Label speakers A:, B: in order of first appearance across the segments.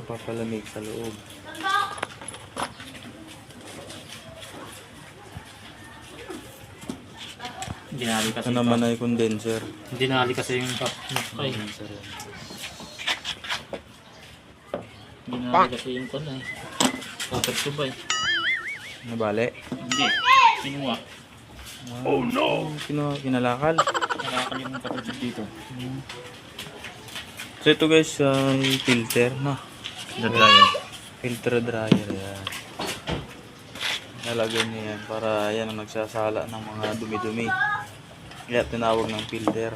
A: Papalamig sa loob.
B: Dinali kasi
A: Ito naman ay condenser.
B: dinali kasi yung ay. Dinali kasi yung kon ay. Paper tube ay.
A: Nabali.
B: Hindi. Kinuha.
A: Oh no! Kinalakal.
B: Nakakal yung paper tube dito.
A: So ito guys ay filter na.
B: The dryer.
A: Filter dryer yan. Nalagay niya yan para yan ang nagsasala ng mga dumi-dumi. Kaya tinawag ng filter.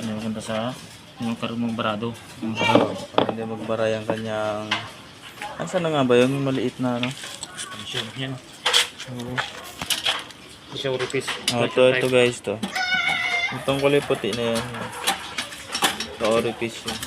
B: Ano yung punta sa yung karumong barado.
A: Para hindi magbara yung kanyang... Saan na nga ba yun? Yung maliit na ano?
B: Expansion. Yan. Isang rupees.
A: Ito guys to. Itong kulay puti na yan. Ito orifice yun.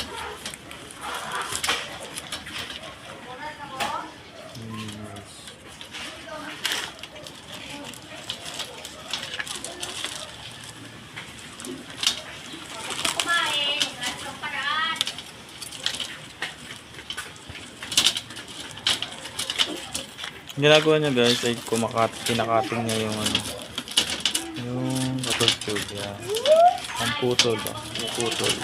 A: Ginagawa niya guys ay kinakating niya yung ano, yung bottle tube yan. Ang putol ba? Yung putol.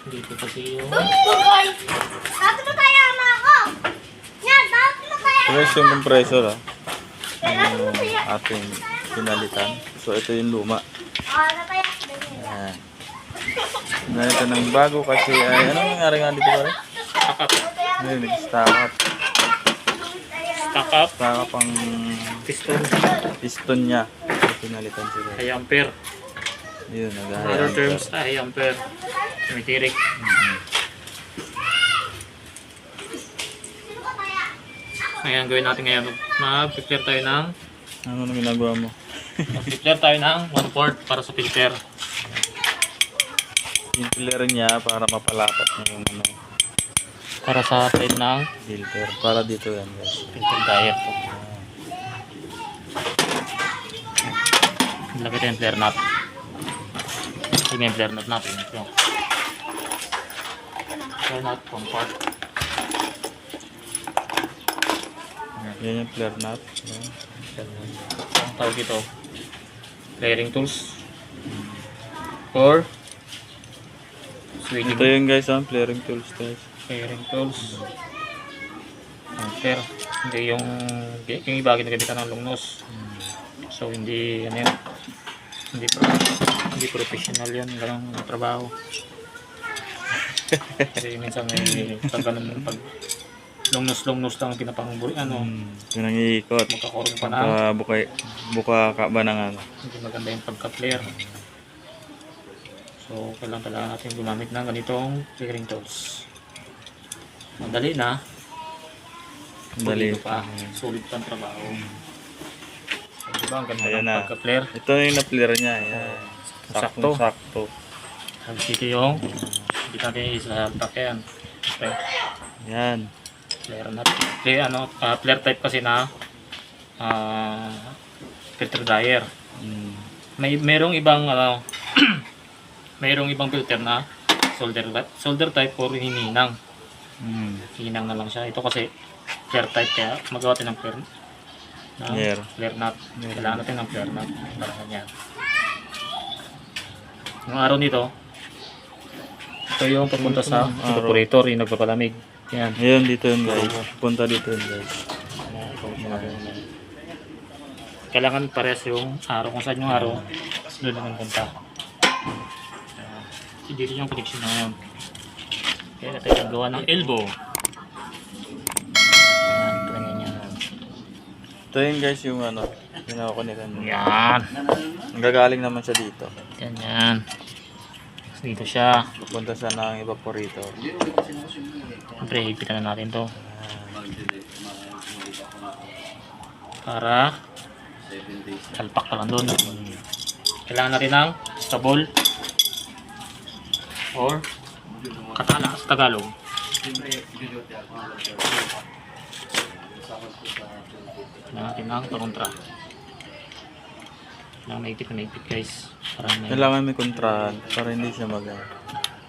B: Dito kasi yung...
C: Bukol! Dato mo tayo ama ako! Yan! Dato mo tayo!
A: Ito yung compressor yung ating pinalitan. So ito yung luma.
C: Ano tayo?
A: Ayan. Ito ng bago kasi ay anong nangyari nga dito pare?
B: Stack up.
A: Ngayon nag-stack up.
B: Stack up.
A: Stack up ang piston niya. So, pinalitan sila.
B: High ampere.
A: Yun,
B: In other terms, high ampere. Tumitirik. Ngayon gawin natin ngayon. Mag-filter tayo ng...
A: Ano nang ginagawa mo?
B: Mag-filter tayo ng 1/4 para sa filter.
A: Yung filter niya para mapalapat niya yung ano,
B: Para sa side ng
A: filter. Para dito yan guys.
B: filter dryer. Lagay tayo yung flare nut. Ito yung flare nut natin. Ito. Flare nut, comfort.
A: Yan yung flare nut. Yan.
B: Ang tawag ito, layering tools or switching.
A: Ito yung guys, flaring tools guys.
B: Layering tools. Ampere. Hindi yung iba ginagamitan ng lungnos. So hindi ano yan. Hindi professional yan, ganang trabaho. Kasi minsan may pag lungnos lang pinapanguburi ano.
A: Yung nangiikot.
B: Magkakurong pa na.
A: Buka ka ba ng ano?
B: Hindi maganda yung pagka-clear. So, kailangan natin gumamit ng ganitong clearing tools. Madali na.
A: Dali.
B: Dito pa. Sulit pa ang trabaho. So, diba, ang ganda
A: Ayan
B: ng
A: na.
B: pagka-clear.
A: Ito yung na-flare niya. Ayan.
B: Sakto.
A: Sakto.
B: Sabi dito yung hindi natin isa-pack yan. Okay.
A: Yan.
B: Flare na. Flare type kasi na filter dryer. Merong ibang mayroong ibang filter na solder type or hininang. Hinang na lang siya. Ito kasi flare type, kaya magawa tayo ng flare nut. Kailangan natin ng flare nut para ganyan. Yung araw nito, ito yung papunta sa evaporator, yung nagpapalamig. Yan.
A: Ayan, dito yun guys. Punta dito yun guys.
B: Kailangan parehas yung araw. Kung saan yung araw, doon naman punta. Dito yung connection na ngayon. Kaya natin yung gawa ng elbow.
A: Ito yun guys yung ano, pinakakonikan mo.
B: Yan.
A: Gagaling naman siya dito.
B: Yan. Dito siya.
A: Punta siya ng evaporator.
B: Siyempre, higpitan na natin to. Para salpak ka lang doon. Kailangan natin ng stabol or katala sa Tagalog. Kailangan natin ng kontra. Kailangan maigpit na maigpit guys. Para may,
A: Kailangan may kontrahan para hindi siya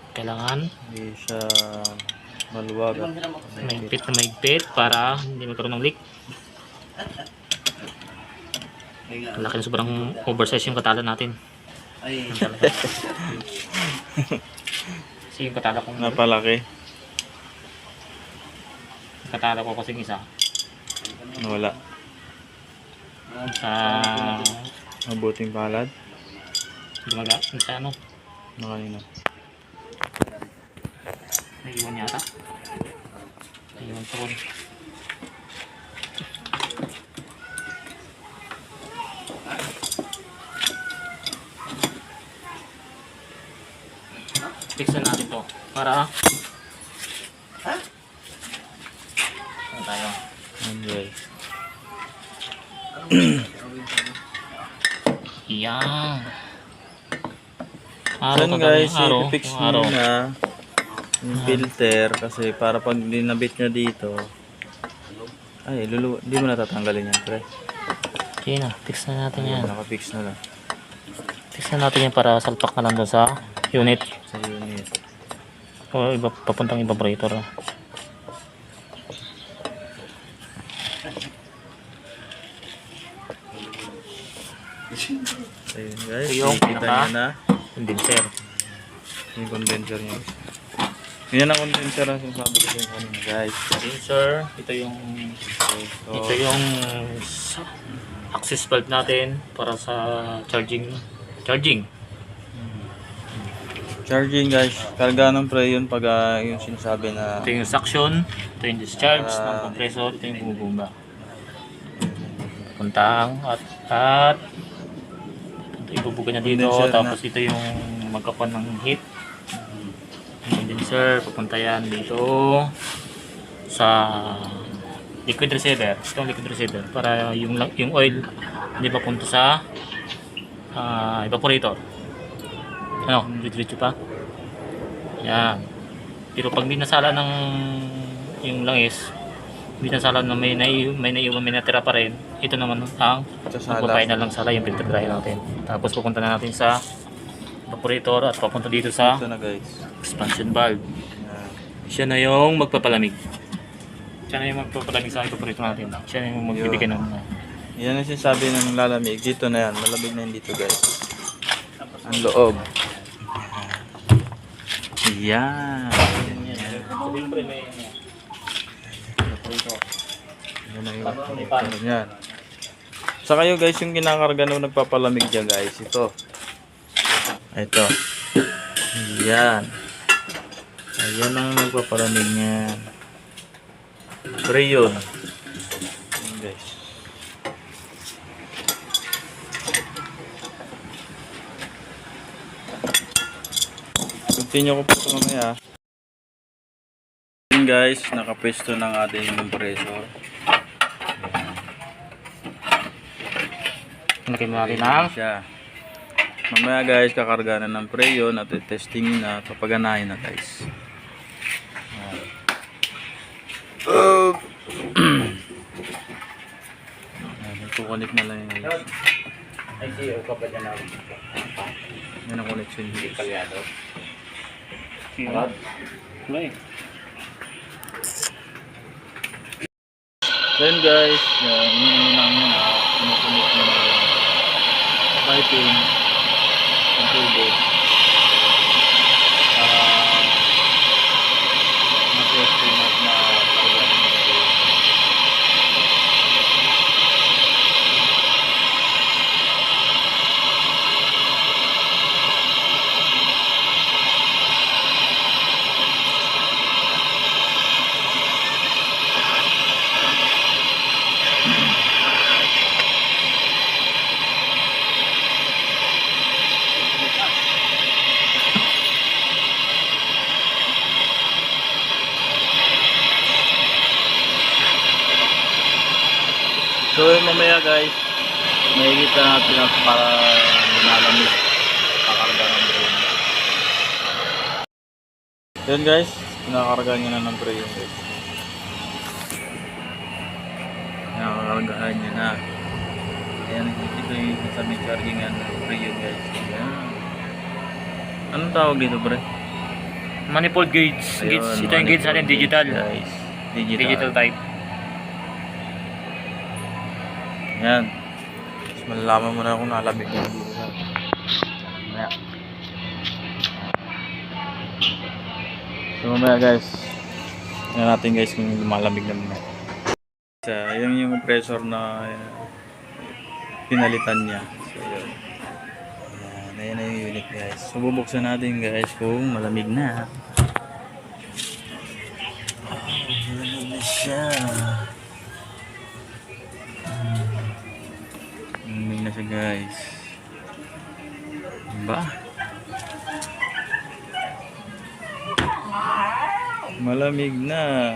B: kailangan
A: hindi siya maluwagan.
B: maigpit na maigpit para hindi magkaroon ng leak. Laki na, sobrang oversize yung katala natin. Kasi yung katala kong
A: Napalaki.
B: katala ko kasing isa
A: Wala.
B: sa
A: Mabuting palad.
B: lumaga sa ano,
A: Na kanina.
B: naiwan yata, naiwan ko. Fixan natin to para ano tayo.
A: Ayan guys.
B: Yan.
A: So yun guys, i-fix
B: yung
A: nyo
B: araw.
A: na yung filter kasi para pag dinabit nyo dito ay di mo natatanggalin yan pre.
B: Okay na, fix na natin yan.
A: Naka-fix na lang
B: Fix na natin yan para salpak na lang doon sa unit
A: sa unit.
B: o iba, papuntang evaporator.
A: Ayun guys,
B: Ito yung
A: nakikita nyo na
B: condenser.
A: yung condenser nyo. Yan ang condenser na sinasabi ko sa inyo kanina guys.
B: Condenser, ito yung access valve natin para sa charging
A: Charging guys, karga ng pre yun pag yung sinasabi na
B: ito yung suction, ito yung discharge ng compressor, ito yung bumubumba. Puntang at ibubuga niya dito,
A: Condenser
B: tapos ito yung magkakuan ng heat. Yung condenser, pupunta yan dito sa liquid receiver. Itong liquid receiver para yung oil hindi papunta sa evaporator. Ano, diretso pa. Yan. Pero pag di nasala ng yung langis, hindi nasala na may naiwan, may natira pa rin, ito naman ang magpapay na lang sala yung filter dryer natin. Tapos pupunta na natin sa evaporator at papunta dito sa
A: ito na guys.
B: expansion valve.
A: Yan.
B: Siya na yung magpapalamig. Siya na yung magpapalamig sa evaporator natin. Siya na yung magbibigay ng
A: Yan ang sinasabi ng lalamig. Dito na yan. Malamig na yun dito guys. Ang loob. Yan.
B: Siyempre may
A: Yan ang yung yan. Sa kayo guys, yung kinakarga nung nagpapalamig dyan guys. Ito. Ito. Yan. Ayan ang nagpapalamig niyan. Freon. Yan guys. Continue ko po ito mamaya. Yan guys, nakapwesto ng ating compressor.
B: lagyan natin ng
A: Siya. Mamaya guys, kakarga na ng freon at testing na, papaganahin na guys. Kukunik na lang yung guys.
B: Ay, CEO ka ba dyan na?
A: Yan ang connection dito.
B: Kalyado.
A: Alright.
B: Wala eh.
A: Then guys, ininom namin na pinupulit na yung piping ng tubig para ma-testing at ma-pagawin ng tubig. So mamaya guys, makikita natin ang para lumalamig kakarga ng brain. Yun guys, pinakarga niya na ng brain guys. Pinakargaan niya na. Ayan, ito yung sa may chargingan ng brain guys. Ayan. Anong tawag dito bre?
B: Manifold gauge.
A: Ayun,
B: Ito yung gauge natin, digital.
A: Guys.
B: Digital type.
A: Yan. Tapos malalaman mo na kung nalamig na dito sa. Mamaya. So mamaya guys. Tingnan natin guys kung lumalamig na muna. Yung pressure na pinalitan niya. So yun. Ayan na yung unit guys. So bubuksan natin guys kung malamig na. Malamig na siya. Malamig na siya guys. Ba? Malamig na.